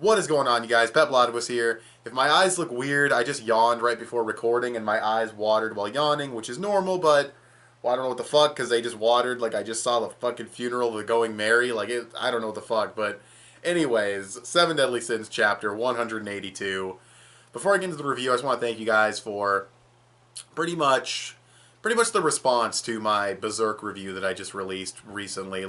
What is going on, you guys? Petplatypus here. If my eyes look weird, I just yawned right before recording, and my eyes watered while yawning, which is normal, but well, I don't know what the fuck, because they just watered like I just saw the fucking funeral of the Going Merry. I don't know what the fuck, but anyways, Seven Deadly Sins chapter 182. Before I get into the review, I just want to thank you guys for pretty much, pretty much the response to my Berserk review that I just released recently.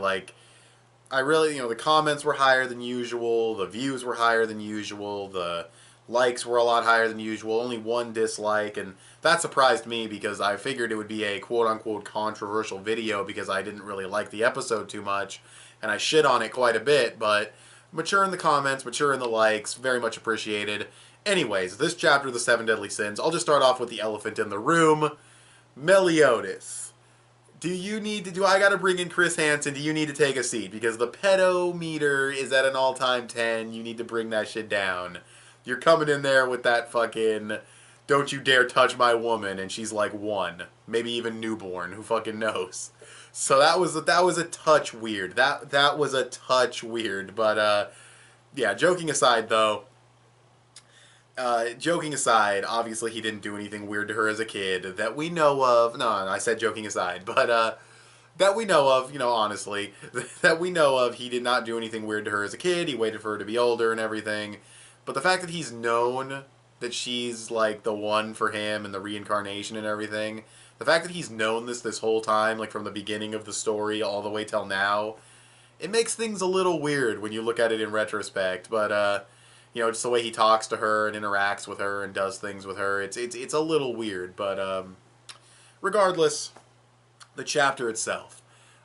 I really, the comments were higher than usual, the views were higher than usual, the likes were a lot higher than usual, only one dislike, and that surprised me because I figured it would be a quote-unquote controversial video because I didn't really like the episode too much, and I shit on it quite a bit, but mature in the comments, mature in the likes, very much appreciated. Anyways, this chapter of the Seven Deadly Sins, I'll just start off with the elephant in the room, Meliodas. Do I gotta bring in Chris Hansen? Do you need to take a seat? Because the pedo meter is at an all-time 10. You need to bring that shit down. You're coming in there with that fucking, don't you dare touch my woman, and she's like 1. Maybe even newborn. Who fucking knows? So that was a touch weird. That was a touch weird. But, yeah, joking aside, obviously he didn't do anything weird to her as a kid that we know of. No, I said joking aside, but that we know of, honestly, that we know of, he did not do anything weird to her as a kid. He waited for her to be older and everything. But the fact that he's known that she's like the one for him and the reincarnation and everything, the fact that he's known this whole time, like from the beginning of the story all the way till now, it makes things a little weird when you look at it in retrospect. But just the way he talks to her and interacts with her and does things with her, it's a little weird. But regardless, the chapter itself.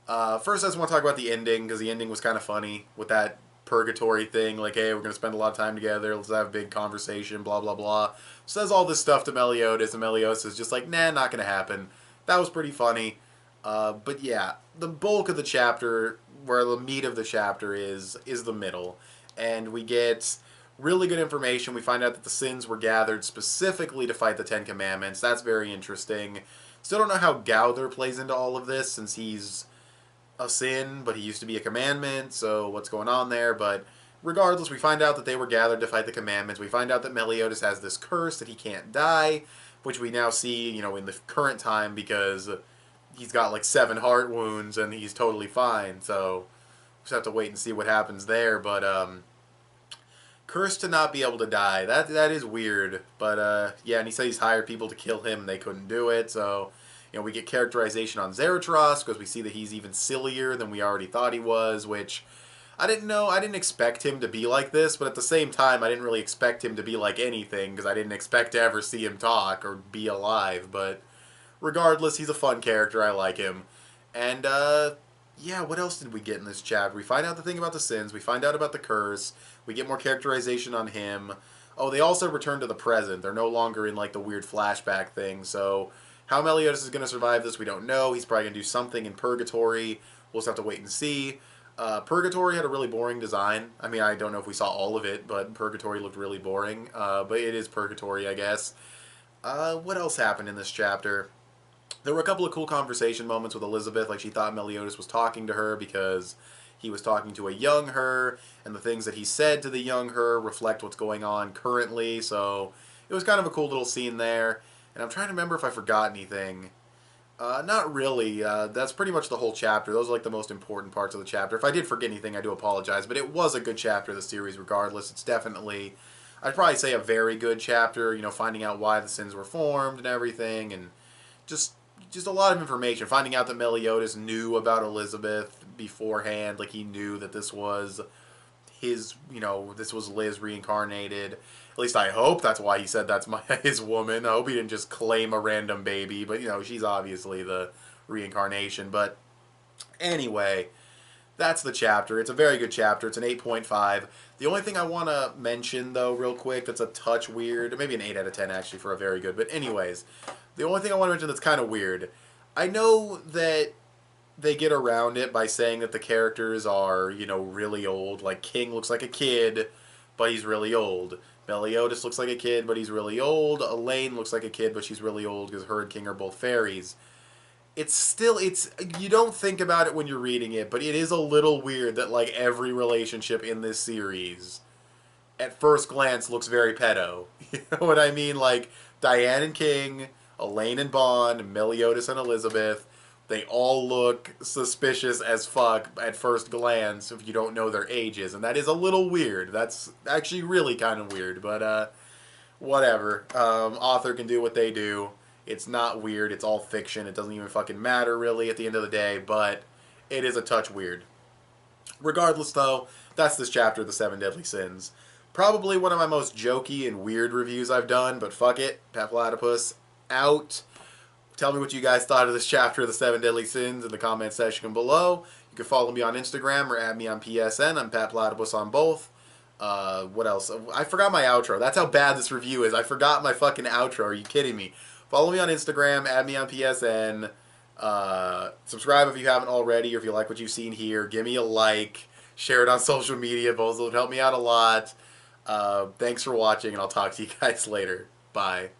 First, I just want to talk about the ending because the ending was kind of funny with that purgatory thing. Like, hey, we're gonna spend a lot of time together. Let's have a big conversation. Blah blah blah. Says all this stuff to Meliodas, and Meliodas is just like, nah, not gonna happen. That was pretty funny. But yeah, the bulk of the chapter, where the meat of the chapter is the middle, and we get really good information. We find out that the sins were gathered specifically to fight the Ten Commandments. That's very interesting. Still don't know how Gowther plays into all of this since he's a sin, but he used to be a commandment, so what's going on there? But regardless, we find out that they were gathered to fight the commandments. We find out that Meliodas has this curse that he can't die, which we now see, in the current time because he's got like 7 heart wounds and he's totally fine, so we just have to wait and see what happens there. But cursed to not be able to die. That is weird. But yeah, and he said he's hired people to kill him and they couldn't do it. So, we get characterization on Zaratros because we see that he's even sillier than we already thought he was, which I didn't know. I didn't expect him to be like this, but at the same time, I didn't really expect him to be like anything because I didn't expect to ever see him talk or be alive. But regardless, he's a fun character. I like him. And yeah, what else did we get in this chapter? We find out the thing about the sins. We find out about the curse. We get more characterization on him. Oh, they also return to the present. They're no longer in like the weird flashback thing. So how Meliodas is going to survive this, we don't know. He's probably going to do something in Purgatory. We'll just have to wait and see. Purgatory had a really boring design. I mean, I don't know if we saw all of it, but Purgatory looked really boring. But it is Purgatory, I guess. What else happened in this chapter? There were a couple of cool conversation moments with Elizabeth, like she thought Meliodas was talking to her because he was talking to a young her, and the things that he said to the young her reflect what's going on currently, so it was kind of a cool little scene there. And I'm trying to remember if I forgot anything. Not really. That's pretty much the whole chapter. Those are like the most important parts of the chapter. If I did forget anything, I do apologize, but it was a good chapter of the series regardless. It's definitely, I'd probably say, a very good chapter, finding out why the sins were formed and everything, and just a lot of information. Finding out that Meliodas knew about Elizabeth beforehand, like he knew that this was his, this was Liz reincarnated. At least I hope that's why he said that's his woman. I hope he didn't just claim a random baby, but she's obviously the reincarnation. But anyway, that's the chapter. It's a very good chapter. It's an 8.5. The only thing I want to mention, though, real quick, that's a touch weird, maybe an 8 out of 10, actually, for a very good. But anyways, the only thing I want to mention that's kind of weird, I know that they get around it by saying that the characters are, really old. Like, King looks like a kid, but he's really old. Meliodas looks like a kid, but he's really old. Elaine looks like a kid, but she's really old because her and King are both fairies. You don't think about it when you're reading it, but it is a little weird that, like, every relationship in this series at first glance looks very pedo. You know what I mean? Like Diane and King, Elaine and Bond, Meliodas and Elizabeth, they all look suspicious as fuck at first glance if you don't know their ages, and that is a little weird. That's actually really kind of weird, but whatever. Author can do what they do. It's not weird. It's all fiction. It doesn't even fucking matter really at the end of the day, but it is a touch weird. Regardless, though, that's this chapter of the Seven Deadly Sins. Probably one of my most jokey and weird reviews I've done, but fuck it. petplatypus out. Tell me what you guys thought of this chapter of the Seven Deadly Sins in the comment section below. You can follow me on Instagram or add me on PSN. I'm petplatypus on both. What else? I forgot my outro. That's how bad this review is. I forgot my fucking outro. Are you kidding me? Follow me on Instagram. Add me on PSN. Subscribe if you haven't already, or if you like what you've seen here. Give me a like. Share it on social media. Both will help me out a lot. Thanks for watching, and I'll talk to you guys later. Bye.